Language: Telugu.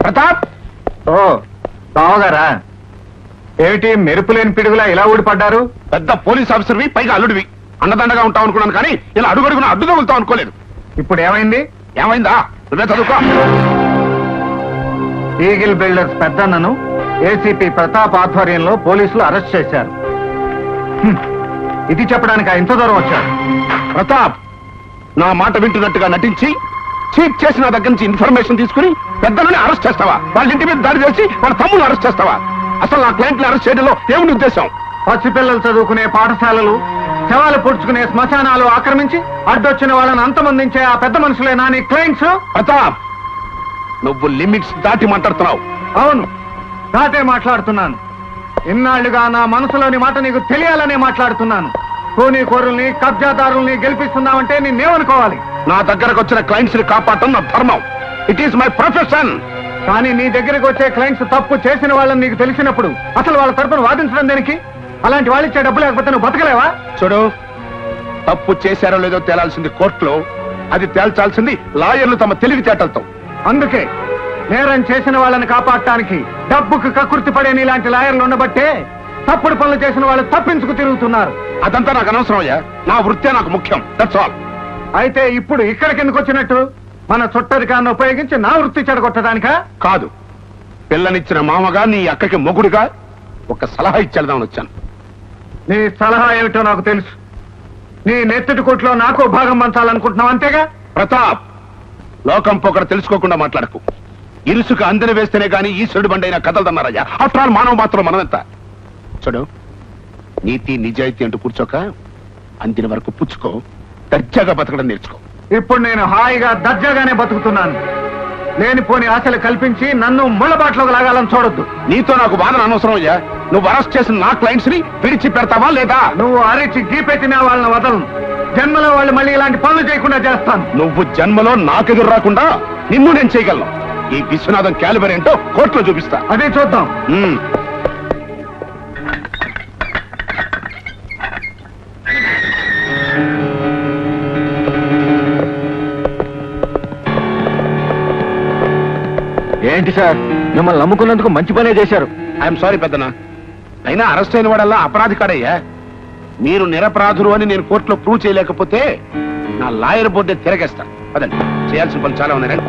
ప్రతాప్! ఓ బావగారా, ఏమిటి మెరుపులేని పిడుగులా ఇలా ఊడిపడ్డారు? పెద్ద పోలీస్ ఆఫీసర్వి, పైగా అల్లుడివి. అండదండగా ఉంటావు అనుకున్నాను, కానీ ఇలా అడుగడుగున అడ్డు తగులుతావు అనుకోలేదు. ఇప్పుడు ఏమైంది? ఏమైందా? నువ్వే చదువుకో. ఈగిల్ బిల్డర్స్ పెద్దన్నను ఏసీపీ ప్రతాప్ ఆధ్వర్యంలో పోలీసులు అరెస్ట్ చేశారు. ఇది చెప్పడానికి ఇంత దూరం వచ్చారు. ప్రతాప్, నా మాట వింటున్నట్టుగా నటించి చీట్ చేసి నా దగ్గర నుంచి ఇన్ఫర్మేషన్ తీసుకుని పెద్దలని అరెస్ట్ చేస్తావా? వాళ్ళ ఇంటి మీద దాడి చేసి వాళ్ళ తమ్ముడు అరెస్ట్ చేస్తావా? అసలు నా క్లయింట్ని అరెస్ట్ చేయడంలో ఏమిటి ఉద్దేశం? పసిపిల్లలు చదువుకునే పాఠశాలలు, శవాలు పుడుచుకునే శ్మశానాలు ఆక్రమించి అడ్డొచ్చిన వాళ్ళని అంతమందించే ఆ పెద్ద మనుషులేనా నీ క్లయింట్స్? ప్రతాప్, నువ్వు లిమిట్స్ దాటి మాట్లాడుతున్నావు. అవును, దాటే మాట్లాడుతున్నాను. ఇన్నాళ్లుగా నా మనసులోని మాట నీకు తెలియాలనే మాట్లాడుతున్నాను. కూనీ కోరుల్ని, కబ్జాదారుల్ని గెలిపిస్తున్నావంటే నిన్నేమనుకోవాలి? నా దగ్గరకు వచ్చిన క్లయింట్స్ ని కాపాడటం నా ధర్మం. It is my profession. కానీ నీ దగ్గరకు వచ్చే క్లయింట్స్ తప్పు చేసిన వాళ్ళని నీకు తెలిసినప్పుడు అసలు వాళ్ళ తరపున వాదించడం దేనికి? అలాంటి వాళ్ళు ఇచ్చే డబ్బు లేకపోతే నువ్వు బతకలేవా? చూడు, తప్పు చేశారో లేదో తేలాల్సింది కోర్టులో, అది తేల్చాల్సింది లాయర్లు తమ తెలివితేటలతో. అందుకే నేరం చేసిన వాళ్ళని కాపాడటానికి డబ్బుకు కకృతి పడే నీలాంటి లాయర్లు ఉండబట్టే తప్పుడు పనులు చేసిన వాళ్ళు తప్పించుకు తిరుగుతున్నారు. అదంతా నాకు అనవసరం అయ్యా. నా వృత్తే నాకు ముఖ్యం. That's all. అయితే ఇప్పుడు ఇక్కడికి ఎందుకు వచ్చినట్టు? మన చుట్టరికాన్ని ఉపయోగించి నా వృత్తి చెడగొట్టడానికా? కాదు, పిల్లనిచ్చిన మామగా నీ అక్కకి మొగుడుగా ఒక సలహా ఇచ్చేద్దామని వచ్చాను. నీ సలహా ఏమిటో నాకు తెలుసు. నీ నెత్తిటి కొట్లో నాకు భాగం పంచాలనుకుంటున్నావు, అంతేగా? ప్రతాప్, లోకం పొగడ తెలుసుకోకుండా మాట్లాడకు. ఇరుసుకు అందరి వేస్తేనే గాని ఈశ్వరుడు బండైనా కదలదన్నారయ్యా. ఆఫ్టర్ ఆల్ మానవ మాత్రం మనమెంత. చూడు, నీతి నిజాయితీ అంటూ కూర్చోక అందిన వరకు పుచ్చుకో. దర్జాగా బతకడం నేర్చుకో. ఇప్పుడు నేను హాయిగా దర్జాగానే బతుకుతున్నాను. లేనిపోని ఆశలు కల్పించి నన్ను ముళ్ళబాట్లోకి లాగాలని చూడొద్దు. నీతో నాకు వాదన అనవసరం అయ్యా. నువ్వు అరెస్ట్ చేసిన నా క్లయింట్స్ ని విడిచి పెడతావా లేదా? నువ్వు అరిచి గీపెట్టిన వాళ్ళని వదలను. జన్మలో వాళ్ళు మళ్ళీ ఇలాంటి పనులు చేయకుండా చేస్తాను. నువ్వు జన్మలో నాకెదురు రాకుండా నిన్ను నేను చేయగలను. ఈ విశ్వనాథం క్యాలిబర్ ఏంటో కోర్టులో చూపిస్తా. అదే చూద్దాం. ఏంటి సార్, మిమ్మల్ని నమ్ముకున్నందుకు మంచి పనే చేశారు. ఐఎమ్ సారీ పెద్దనా. అయినా అరెస్ట్ అయిన వాడల్లా అపరాధి కాడయ్యా. మీరు నిరపరాధులు అని నేను కోర్టులో ప్రూవ్ చేయలేకపోతే నా లాయర్ బోర్డే తిరగేస్తా. పదండి, చేయాల్సిన పనులు చాలా ఉన్నాయి.